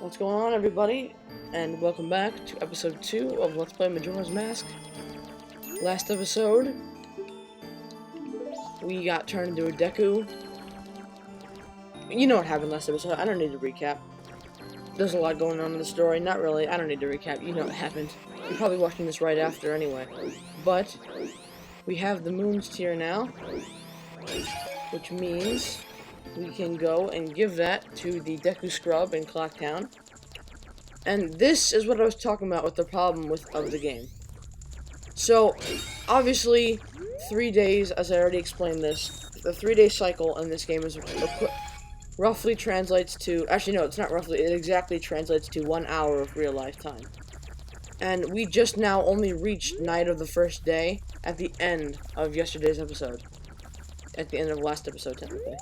What's going on, everybody? And welcome back to episode 2 of Let's Play Majora's Mask. Last episode, we got turned into a Deku. You know what happened last episode, I don't need to recap. There's a lot going on in the story, not really, I don't need to recap, you know what happened. You're probably watching this right after anyway. But, we have the Moon's Tear now, which means we can go and give that to the Deku Scrub in Clock Town. And this is what I was talking about with the problem of the game. So, obviously, 3 days, as I already explained this, the 3-day cycle in this game is roughly translates to, actually no, it's not roughly, it exactly translates to 1 hour of real life time. And we just now only reached night of the first day at the end of yesterday's episode. At the end of last episode, technically.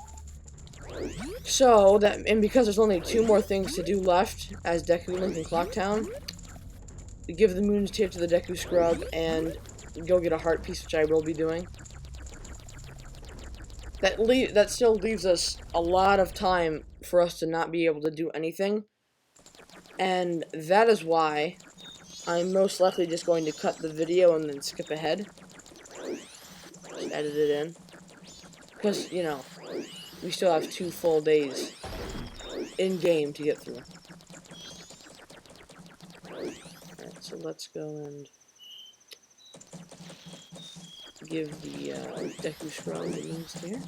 So, and because there's only 2 more things to do left as Deku Link in Clock Town, we give the Moon's Tear to the Deku Scrub and go get a heart piece, which I will be doing. That still leaves us a lot of time for us to not be able to do anything. And that is why I'm most likely just going to cut the video and then skip ahead. Just edit it in. Because, you know, we still have 2 full days in-game to get through. Alright, so let's go and give the Deku Scrub the Moon's Tear.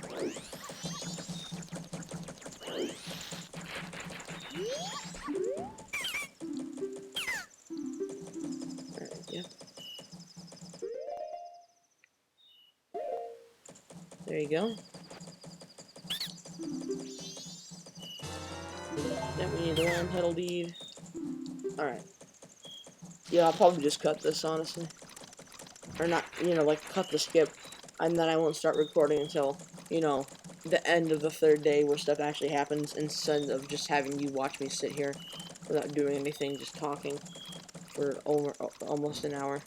Alright, yep. There you go. Then we need the Untitled Deed. Alright. Yeah, I'll probably just cut this, honestly. Or not, you know, like, cut the skip. And then I won't start recording until, you know, the end of the 3rd day where stuff actually happens, instead of just having you watch me sit here without doing anything, just talking for almost an hour.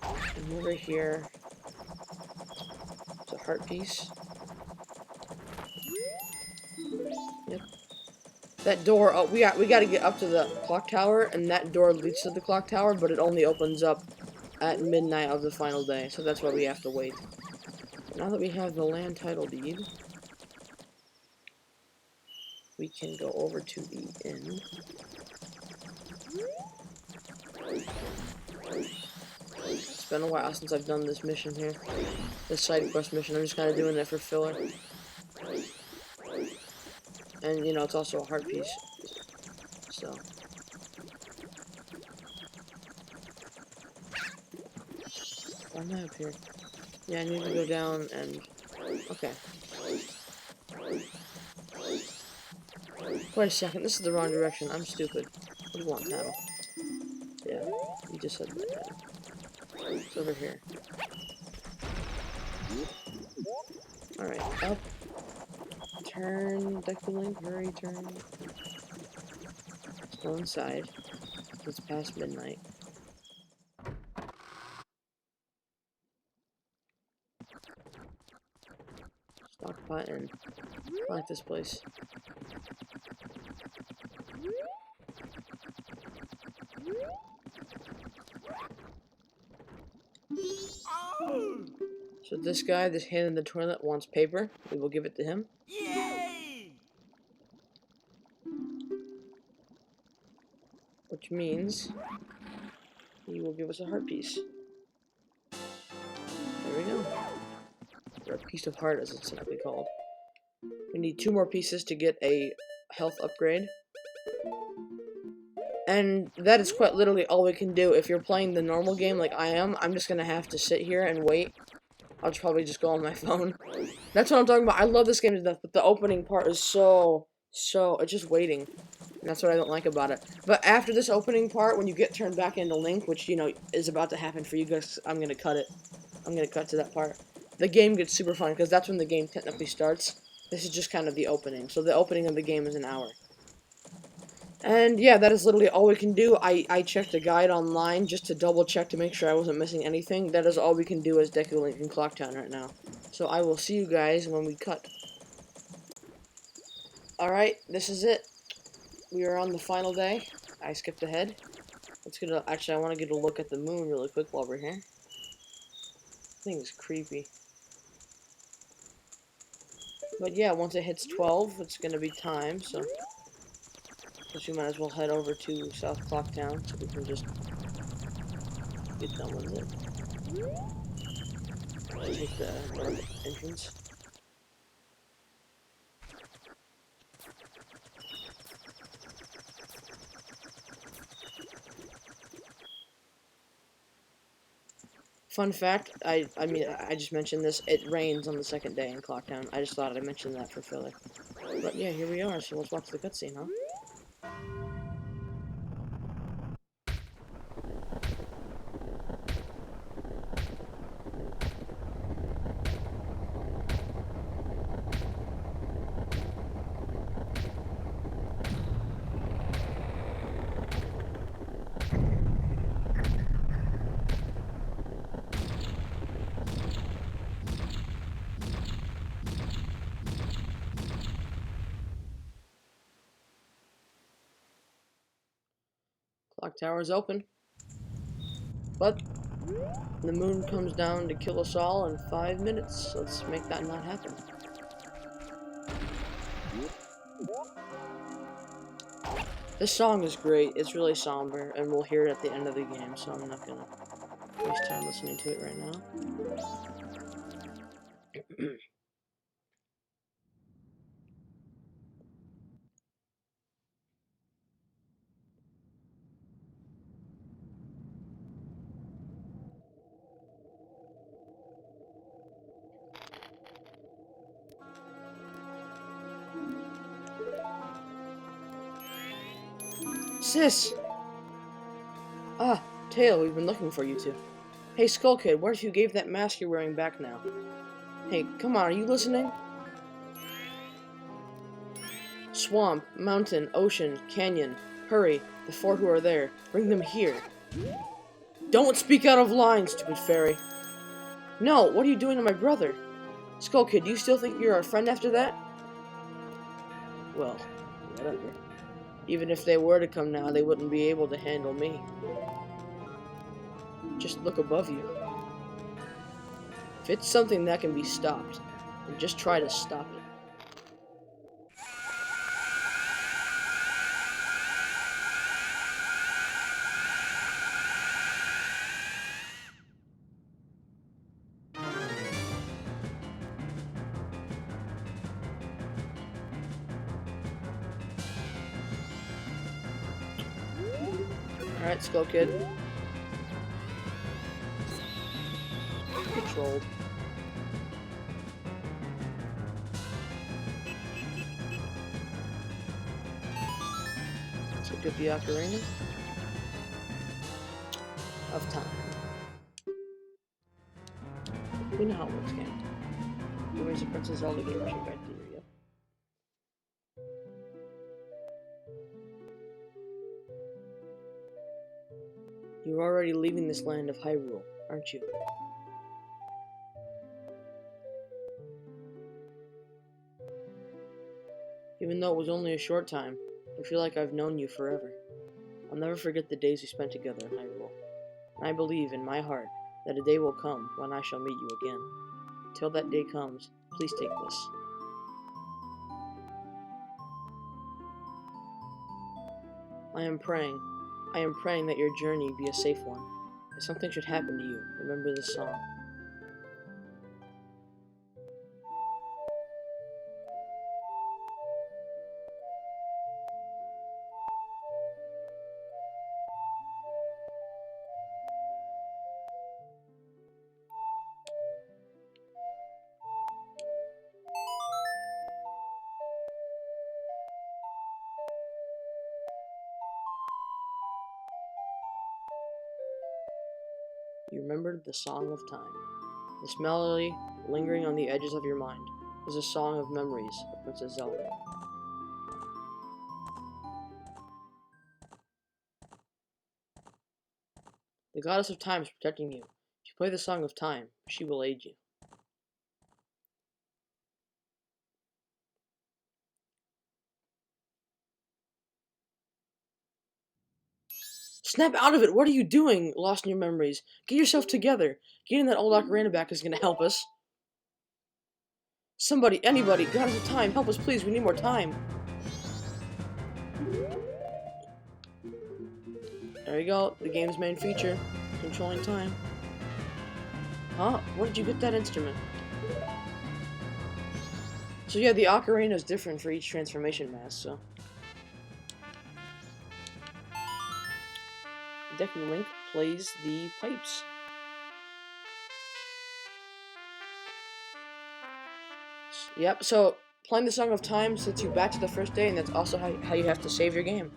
And over here, it's a heart piece. Yep. That door, oh, we gotta get up to the clock tower, and that door leads to the clock tower, but it only opens up at midnight of the final day, so that's why we have to wait. Now that we have the land title deed, we can go over to the inn. It's been a while since I've done this mission here. This side quest mission, I'm just kind of doing it for filler. And, you know, it's also a heart piece. So. Why am I up here? Yeah, I need to go down and... Okay. Wait a second, this is the wrong direction. I'm stupid. What do you want, paddle? Yeah, you just said that. It's over here. Alright, up. Turn, Deku Link, hurry, turn. Let's go inside. It's past midnight. Stockpot and I like this place. So this guy, this hand in the toilet, wants paper. We will give it to him. Yay! Which means he will give us a heart piece. There we go. Or a piece of heart, as it's simply called. We need 2 more pieces to get a health upgrade. And that is quite literally all we can do. If you're playing the normal game like I am, I'm just gonna have to sit here and wait. I'll probably just go on my phone. That's what I'm talking about. I love this game to death, but the opening part is it's just waiting. And that's what I don't like about it. But after this opening part, when you get turned back into Link, which, you know, is about to happen for you guys, I'm gonna cut it. I'm gonna cut to that part. The game gets super fun, because that's when the game technically starts. This is just kind of the opening. So the opening of the game is an hour. And yeah, that is literally all we can do. I checked a guide online just to double check to make sure I wasn't missing anything. That is all we can do as Deku Link in Clock Town right now. So I will see you guys when we cut. Alright, this is it. We are on the final day. I skipped ahead. Let's get a, actually, I want to get a look at the moon really quick while we're here. This thing is creepy. But yeah, once it hits 12, it's gonna be time, so guess we might as well head over to South Clocktown so we can just get done with it. Take the north entrance. Fun fact, I just mentioned this, it rains on the second day in Clocktown. I just thought I'd mention that for filler. But yeah, here we are, so let's watch the cutscene, huh? Clock tower is open. But the moon comes down to kill us all in 5 minutes. Let's make that not happen. This song is great. It's really somber, and we'll hear it at the end of the game, so I'm not gonna waste time listening to it right now. Sis! Ah, Tail, we've been looking for you two. Hey, Skull Kid, what if you gave that mask you're wearing back now? Hey, come on, are you listening? Swamp, mountain, ocean, canyon. Hurry, the four who are there. Bring them here. Don't speak out of line, stupid fairy. No, what are you doing to my brother? Skull Kid, do you still think you're our friend after that? Well, whatever. Even if they were to come now, they wouldn't be able to handle me. Just look above you. If it's something that can be stopped, then just try to stop it. Alright, Skull Kid. Controlled. Let's look at the Ocarina of Time. We know how it works, game. Where's the Princess Zelda game? Right there, yep. You're already leaving this land of Hyrule, aren't you? Even though it was only a short time, I feel like I've known you forever. I'll never forget the days we spent together in Hyrule. And I believe in my heart that a day will come when I shall meet you again. Till that day comes, please take this. I am praying that your journey be a safe one. If something should happen to you, remember this song. You remembered the Song of Time. This melody, lingering on the edges of your mind, is a song of memories of Princess Zelda. The Goddess of Time is protecting you. If you play the Song of Time, she will aid you. Snap out of it! What are you doing? Lost in your memories. Get yourself together. Getting that old ocarina back is gonna help us. Somebody, anybody, got us time. Help us, please. We need more time. There you go. The game's main feature. Controlling time. Huh? Where did you get that instrument? So yeah, the ocarina is different for each transformation mask, so. Deku Link plays the pipes. Yep, so playing the Song of Time sets you back to the first day, and that's also how you have to save your game.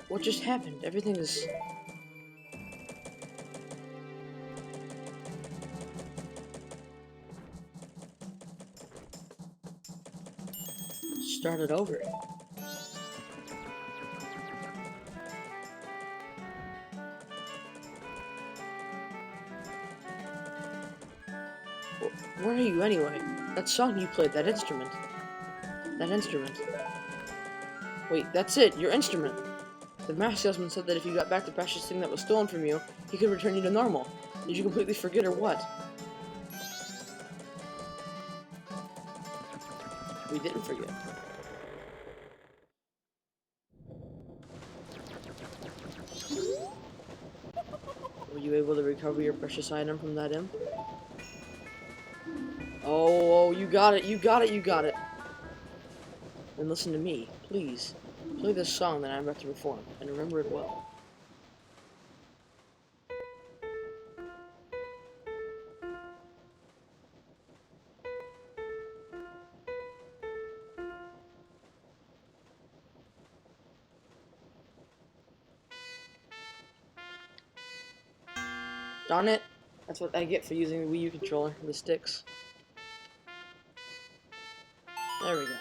What just happened? Everything is... started over. Where are you anyway? That song you played, that instrument. That instrument. Wait, that's it, your instrument. The mask salesman said that if you got back the precious thing that was stolen from you, he could return you to normal. Did you completely forget or what? We didn't forget. Were you able to recover your precious item from that imp? Oh, you got it, you got it, you got it. Then listen to me, please. Play this song that I'm about to perform, and remember it well. Darn it! That's what I get for using the Wii U controller, the sticks. There we go.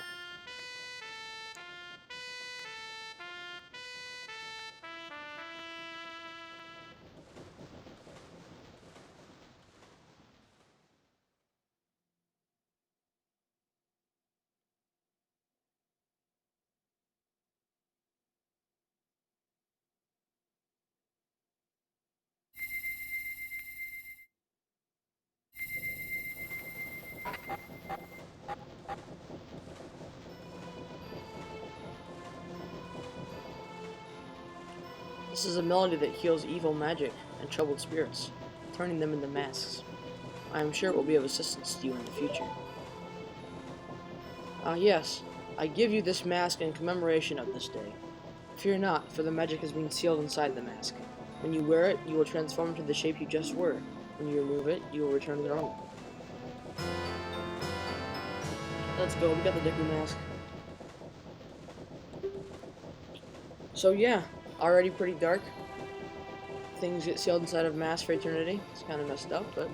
This is a melody that heals evil magic and troubled spirits, turning them into masks. I am sure it will be of assistance to you in the future. Ah yes, I give you this mask in commemoration of this day. Fear not, for the magic has been sealed inside the mask. When you wear it, you will transform into the shape you just were. When you remove it, you will return to normal. Let's go, we got the Deku mask. So yeah, already pretty dark. Things get sealed inside of masks for eternity. It's kind of messed up, but...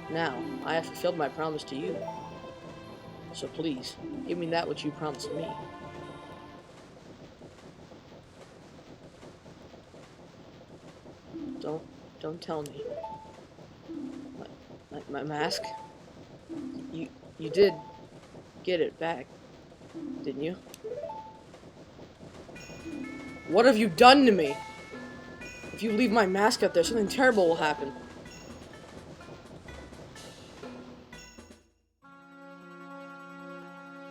Now, I have fulfilled my promise to you. So please, give me that which you promised me. Don't tell me. My mask? You did get it back, didn't you? What have you done to me? If you leave my mask out there, something terrible will happen.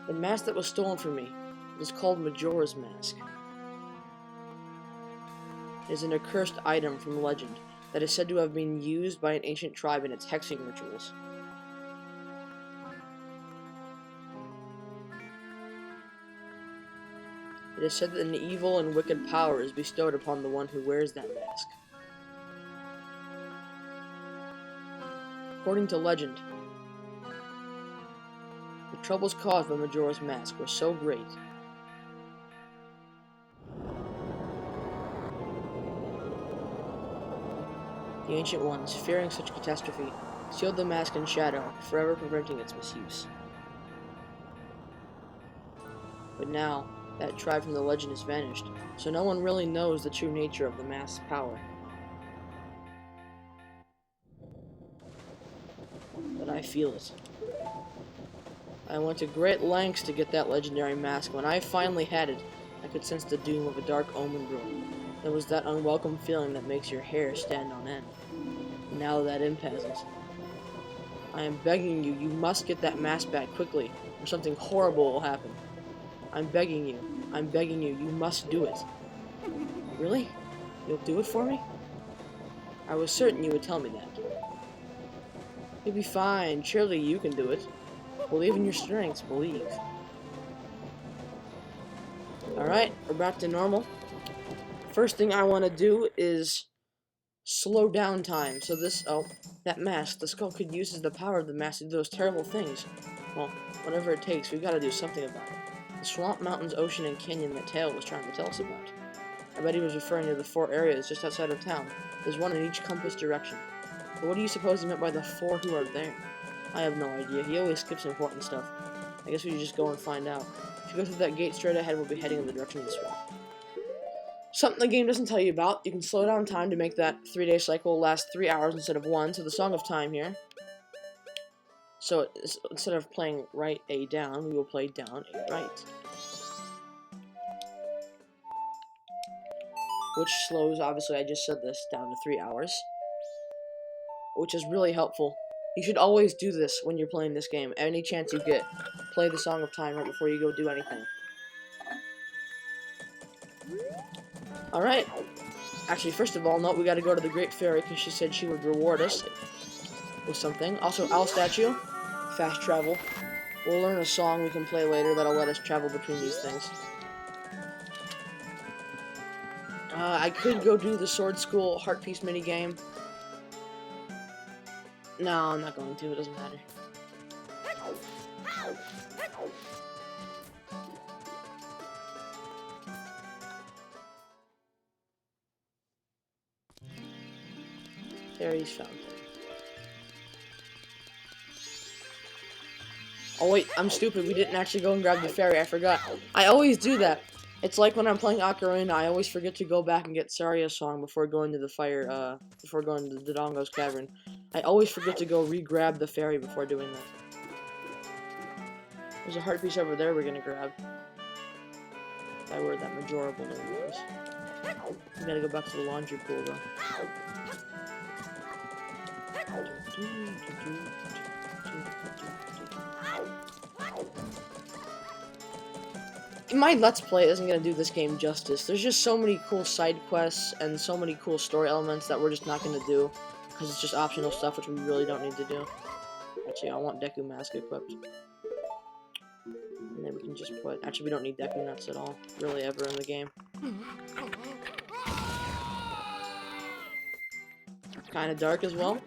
The mask that was stolen from me is called Majora's Mask. It is an accursed item from legend that is said to have been used by an ancient tribe in its hexing rituals. It is said that an evil and wicked power is bestowed upon the one who wears that mask. According to legend, the troubles caused by Majora's mask were so great the Ancient Ones, fearing such catastrophe, sealed the mask in shadow, forever preventing its misuse. But now, that tribe from the legend has vanished, so no one really knows the true nature of the mask's power. But I feel it. I went to great lengths to get that legendary mask. When I finally had it, I could sense the doom of a dark omen brewing. It was that unwelcome feeling that makes your hair stand on end. And now that impasses. I am begging you, you must get that mask back quickly, or something horrible will happen. I'm begging you, you must do it. Really? You'll do it for me? I was certain you would tell me that. You'll be fine, surely you can do it. Believe in your strengths, believe. Alright, we're back to normal. First thing I want to do is slow down time. So this, that mask, the skull kid uses the power of the mask to do those terrible things. Well, whatever it takes, we've got to do something about it. The swamp, mountains, ocean, and canyon that Tail was trying to tell us about. I bet he was referring to the 4 areas just outside of town. There's one in each compass direction. But what do you suppose he meant by the 4 who are there? I have no idea. He always skips important stuff. I guess we should just go and find out. If you go through that gate straight ahead, we'll be heading in the direction of the swamp. Something the game doesn't tell you about, you can slow down time to make that 3-day cycle last 3 hours instead of 1, so the Song of Time here. So instead of playing right A down, we will play down A right. Which slows, obviously I just said this, down to 3 hours. Which is really helpful. You should always do this when you're playing this game. Any chance you get, play the Song of Time right before you go do anything. Alright. Actually, first of all, note we gotta go to the Great Fairy because she said she would reward us with something. Also, Owl Statue, fast travel. We'll learn a song we can play later that'll let us travel between these things. I could go do the Sword School Heart Piece minigame. No, I'm not going to. It doesn't matter. Fairy's Fountain. Oh wait, I'm stupid. We didn't actually go and grab the fairy. I forgot. I always do that. It's like when I'm playing Ocarina, I always forget to go back and get Saria's song before going to the fire, before going to the Dodongo's cavern. I always forget to go re-grab the fairy before doing that. There's a heart piece over there we're gonna grab. By where that Majora balloon was. We gotta go back to the laundry pool though. My Let's Play isn't gonna do this game justice. There's just so many cool side quests and so many cool story elements that we're just not gonna do. Because it's just optional stuff which we really don't need to do. Actually, I want Deku Mask equipped. And then we can just put... Actually, we don't need Deku Nuts at all. Really, ever in the game. Kinda dark as well.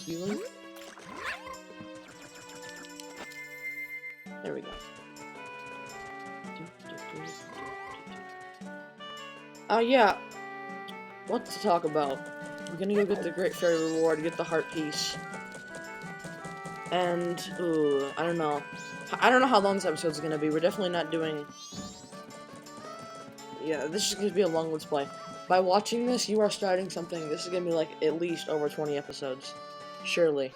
Healing. There we go. Oh yeah. What to talk about? We're gonna go get the Great Fairy Reward, get the heart piece. And, ooh, I don't know. I don't know how long this episode's gonna be. We're definitely not doing... Yeah, this is gonna be a long Let's Play. By watching this, you are starting something. This is gonna be like at least over 20 episodes. Surely.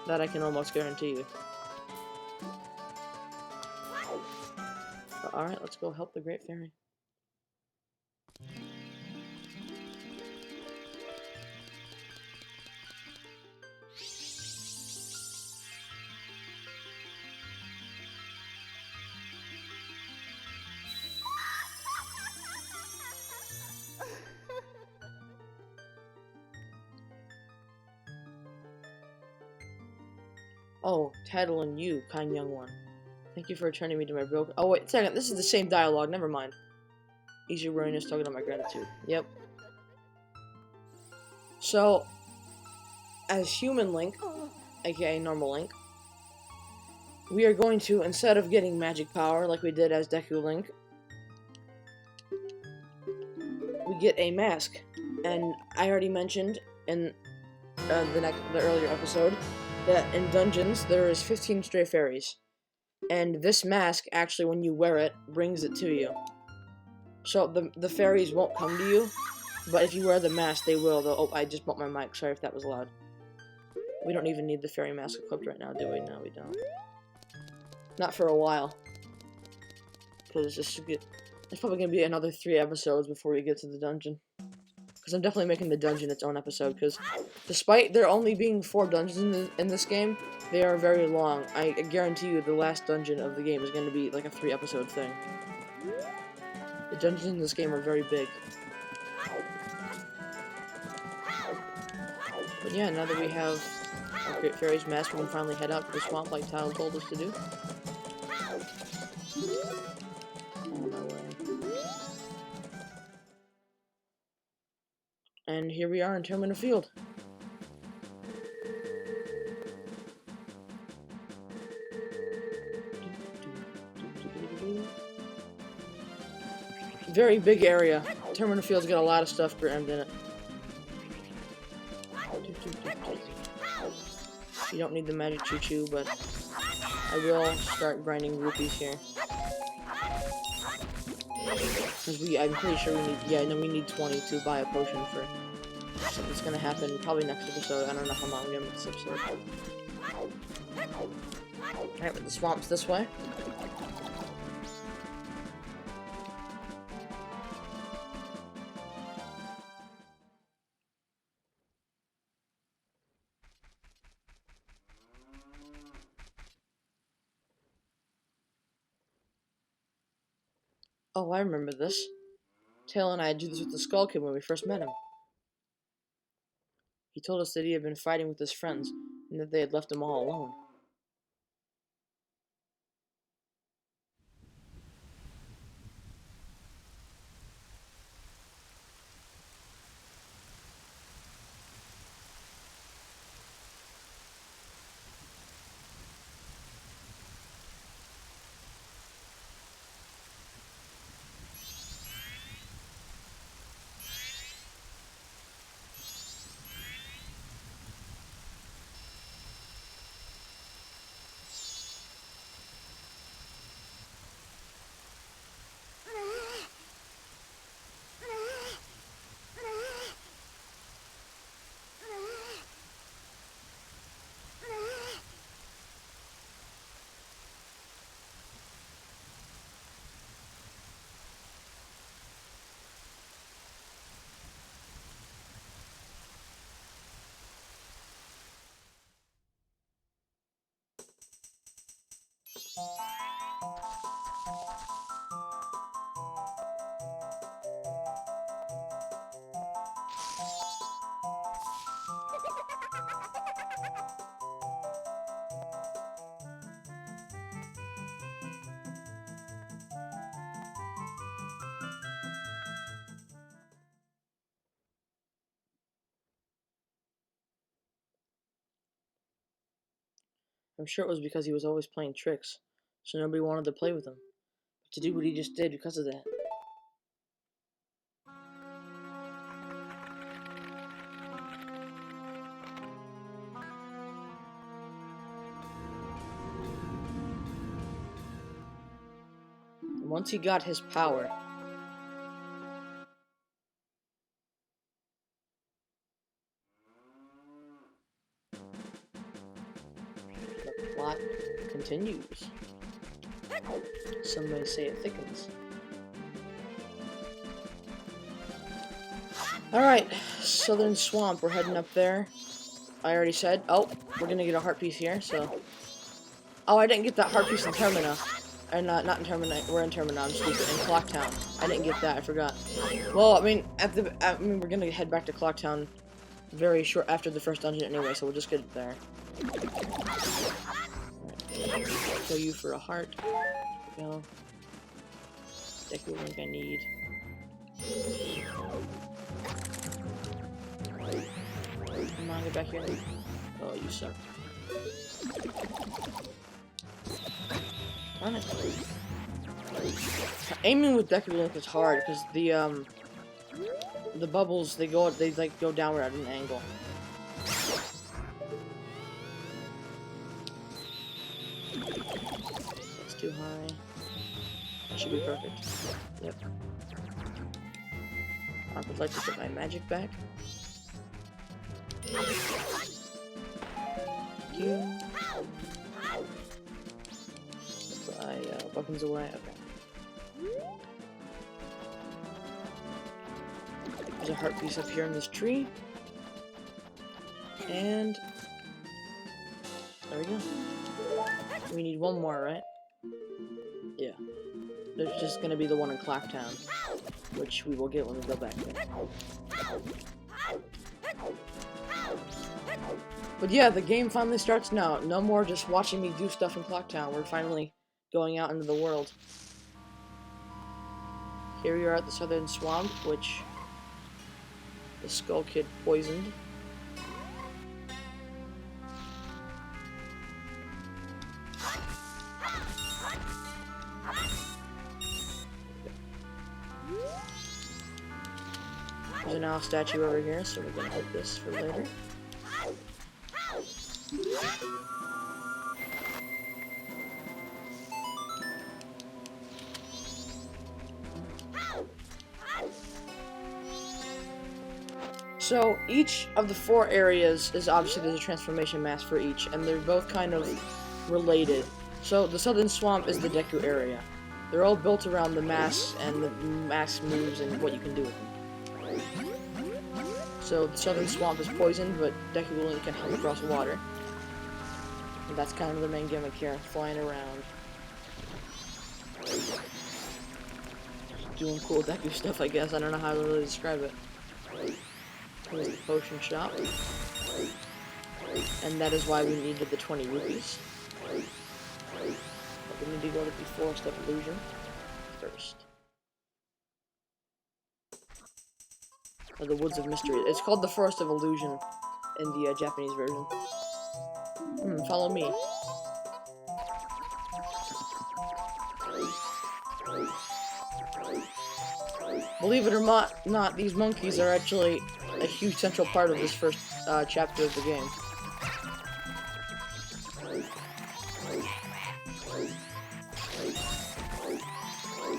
That I can almost guarantee you. Alright, let's go help the Great Fairy. Oh, Tattle and you, kind young one. Thank you for returning me to my broken... Oh, wait a second. This is the same dialogue. Never mind. Easy willingness talking about my gratitude. Yep. So, as Human Link, aka Normal Link, we are going to, instead of getting magic power like we did as Deku Link, we get a mask. And I already mentioned in the earlier episode that in dungeons there is 15 stray fairies. And this mask, actually, when you wear it, brings it to you. So the fairies won't come to you, but if you wear the mask, they will. Oh, I just bumped my mic. Sorry if that was loud. We don't even need the fairy mask equipped right now, do we? No, we don't. Not for a while. Because it's probably going to be another 3 episodes before we get to the dungeon. Because I'm definitely making the dungeon its own episode, because despite there only being 4 dungeons in this game, they are very long. I guarantee you the last dungeon of the game is going to be like a 3-episode thing. The dungeons in this game are very big. But yeah, now that we have our Great Fairy's mask, we can finally head out to the swamp like Tile told us to do. On our way. And here we are in Termina Field. Very big area. Termina Field's got a lot of stuff crammed in it. You don't need the magic choo-choo, but I will start grinding rupees here. Because I'm pretty sure we need, yeah, no, we need 20 to buy a potion for something that's gonna happen probably next episode. I don't know how long we're gonna make this episode. Alright, but the swamp's this way. Oh, I remember this. Tail and I did this with the Skull Kid when we first met him. He told us that he had been fighting with his friends, and that they had left him all alone. I'm sure it was because he was always playing tricks, so nobody wanted to play with him. But to do what he just did because of that. And once he got his power, the plot continues. Some may say it thickens. Alright, Southern Swamp, we're heading up there. I already said, oh, we're gonna get a heart piece here, so... Oh, I didn't get that heart piece in Termina. Or not in Termina, we're in Termina, I'm stupid, in Clocktown. I didn't get that, I forgot. Well, I mean, we're gonna head back to Clocktown very short after the first dungeon anyway, so we'll just get it there. kill you for a heart. There we go. Deku Link I need. Come on, get back here. Oh, you suck. Darn it. Aiming with Deku Link is hard because the bubbles they like go downward at an angle. That's too high. That should be perfect. Yep. I would like to get my magic back. Thank you. Weapons away. Okay. There's a heart piece up here in this tree. And there we go. We need one more, right? Yeah. There's just gonna be the one in Claptown, which we will get when we go back there. But yeah, the game finally starts now. No more just watching me do stuff in Clocktown. We're finally going out into the world. Here we are at the Southern Swamp, which the Skull Kid poisoned. There's an owl statue over here, so we're gonna hit this for later. So each of the 4 areas is obviously there's a transformation mask for each, and they're both kind of related. So the Southern Swamp is the Deku area. They're all built around the masks and the mask moves and what you can do with them. So the Southern Swamp is poisoned, but Deku Link can hop across water. And that's kind of the main gimmick here, flying around. Doing cool Deku stuff, I guess. I don't know how to really describe it. Here's the potion shop. And that is why we needed the 20 rupees. But we need to go to the Forest of Illusion first. Or the Woods of Mystery. It's called the Forest of Illusion in the Japanese version. Follow me. Believe it or not, these monkeys are actually a huge central part of this first chapter of the game.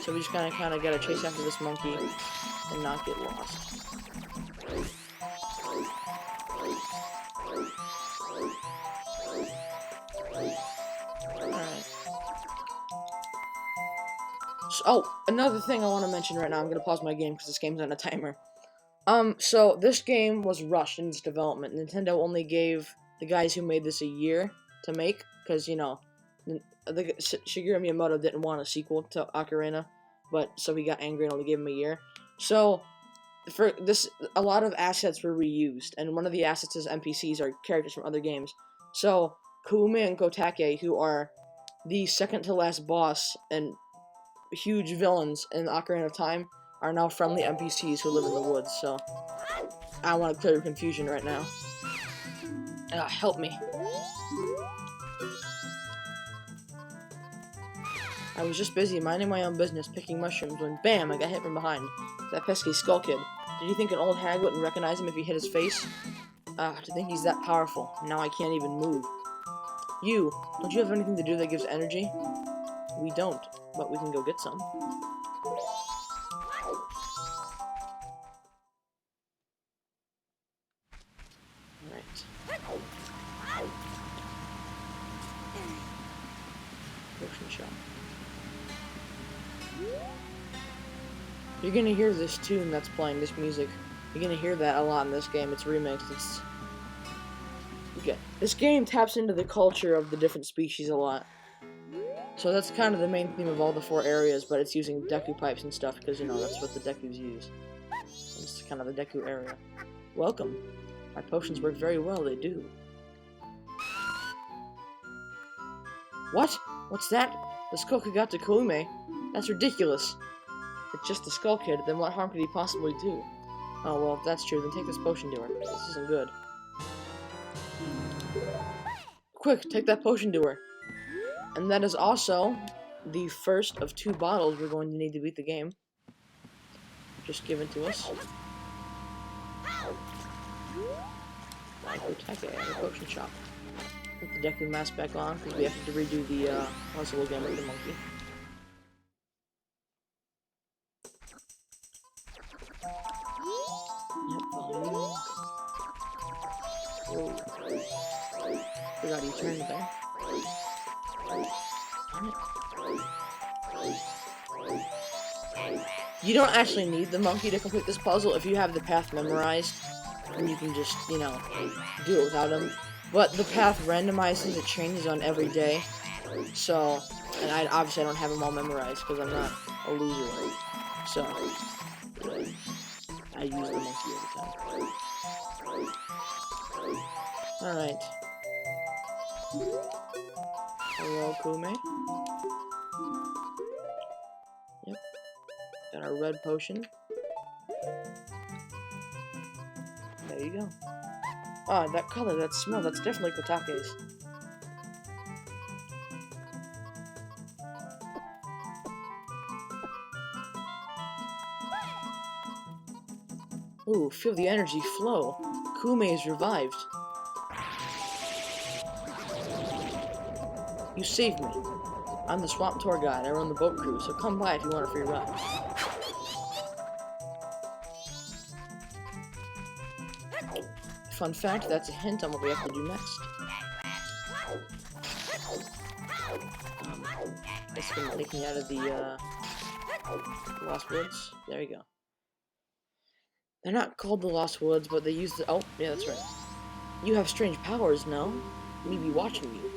So we just kind of gotta chase after this monkey and not get lost. Alright. So, oh, another thing I want to mention right now. I'm gonna pause my game because this game's on a timer. So this game was rushed in its development. Nintendo only gave the guys who made this a year to make, because, you know, Shigeru Miyamoto didn't want a sequel to Ocarina, but so he got angry and only gave him a year. So, for this, a lot of assets were reused, and one of the assets is NPCs, or characters from other games. So, Kuume and Kotake, who are the second-to-last boss and huge villains in Ocarina of Time, are now friendly NPCs who live in the woods, so I want to clear the confusion right now. Help me. I was just busy minding my own business, picking mushrooms, when BAM! I got hit from behind. That pesky Skull Kid. Did you think an old hag wouldn't recognize him if he hit his face? To think he's that powerful. Now I can't even move. You, don't you have anything to do that gives energy? We don't, but we can go get some. Potion shop. You're gonna hear this tune that's playing, this music. You're gonna hear that a lot in this game. It's remixed. It's okay. This game taps into the culture of the different species a lot. So that's kind of the main theme of all the 4 areas, but it's using Deku pipes and stuff because, you know, that's what the Dekus use. It's kind of the Deku area. Welcome. My potions work very well, they do. What? What's that? The skull kid got to Kume? That's ridiculous. It's just the skull kid, then what harm could he possibly do? Oh, well, if that's true, then take this potion to her. This isn't good. Quick, take that potion to her. And that is also the first of 2 bottles we're going to need to beat the game. Just given to us. Take it at a potion shop. Put the Deku mask back on, because we have to redo the puzzle again with the monkey. Forgot he turned there. You don't actually need the monkey to complete this puzzle if you have the path memorized. And you can just, you know, do it without him. But the path randomizes, it changes on every day. So, and obviously I don't have them all memorized because I'm not a loser. So, I use the monkey every time. Alright. Hello, Kume. Yep. Got our red potion. There you go. Ah, that color, that smell, that's definitely Kotake's. Ooh, feel the energy flow. Kume is revived. You saved me. I'm the swamp tour guide. I run the boat crew, so come by if you want a free ride. Fun fact, that's a hint on what we have to do next. It's gonna take me out of the Lost Woods. There you go. They're not called the Lost Woods, but they use the— oh, yeah, that's right. You have strange powers, no? Me be watching you.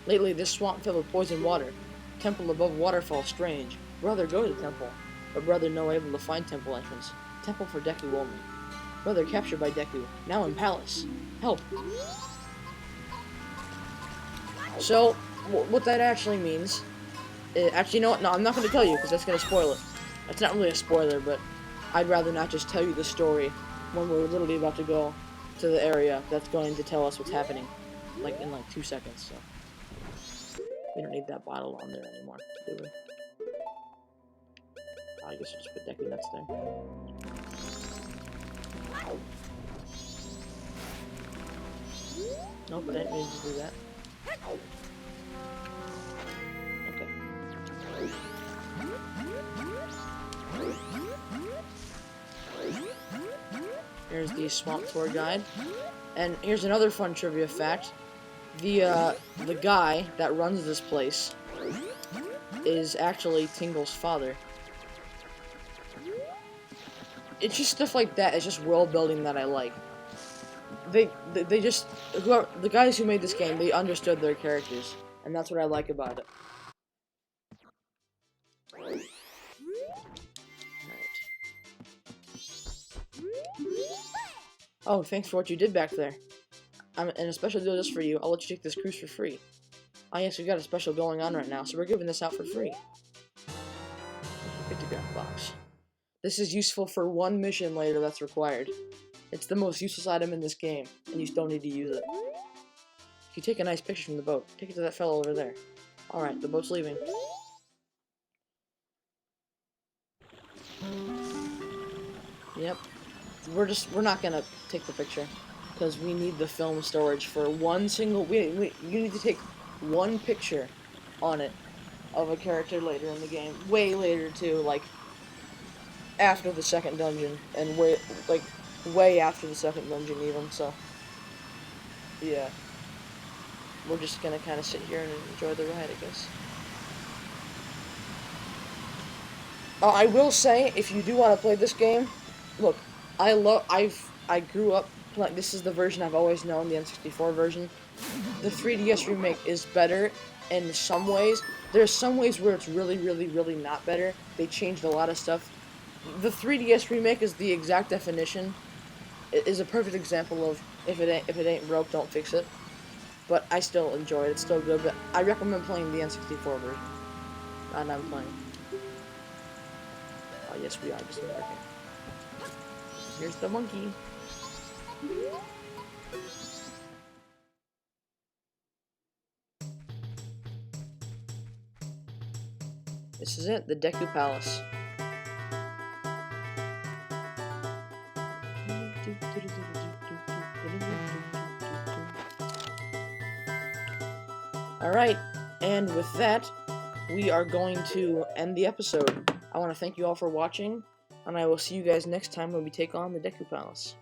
Lately, this swamp filled with poison water. Temple above waterfall strange. Brother, go to the temple. But brother no able to find temple entrance. Temple for Deku only. Brother captured by Deku. Now in palace. Help. So, what that actually means... actually, you know what? No, I'm not going to tell you, because that's going to spoil it. It's not really a spoiler, but I'd rather not just tell you the story when we're literally about to go to the area that's going to tell us what's happening. Like, in like 2 seconds, so... we don't need that bottle on there anymore, do we? I guess we'll just put Deku nuts there. Nope, I didn't need to do that. Okay. Here's the swamp tour guide. And here's another fun trivia fact. The guy that runs this place is actually Tingle's father. It's just stuff like that. It's just world building that I like. They just, the guys who made this game, they understood their characters, and that's what I like about it. Alright. Oh, thanks for what you did back there. And a special deal just for you. I'll let you take this cruise for free. Ah, yes, we've got a special going on right now, so we're giving this out for free. Pictograph box. This is useful for 1 mission later that's required. It's the most useless item in this game, and you still need to use it. If you take a nice picture from the boat, take it to that fellow over there. Alright, the boat's leaving. Yep. We're not gonna take the picture, because we need the film storage for one single... you need to take 1 picture on it of a character later in the game. Way later, too, like, after the 2nd dungeon, and way after the 2nd dungeon even, so... yeah. We're just gonna kind of sit here and enjoy the ride, I guess. I will say, if you do want to play this game, look, I grew up playing, this is the version I've always known, the N64 version. The 3DS remake is better in some ways. There's some ways where it's really, really, really not better. They changed a lot of stuff. The 3DS remake is the exact definition. It is a perfect example of if it ain't broke, don't fix it. but I still enjoy it. It's still good, but I recommend playing the N64 version. And I'm playing. Oh, yes, we are disembarking. Here's the monkey. This is it, the Deku Palace. Alright, and with that, we are going to end the episode. I want to thank you all for watching, and I will see you guys next time when we take on the Deku Palace.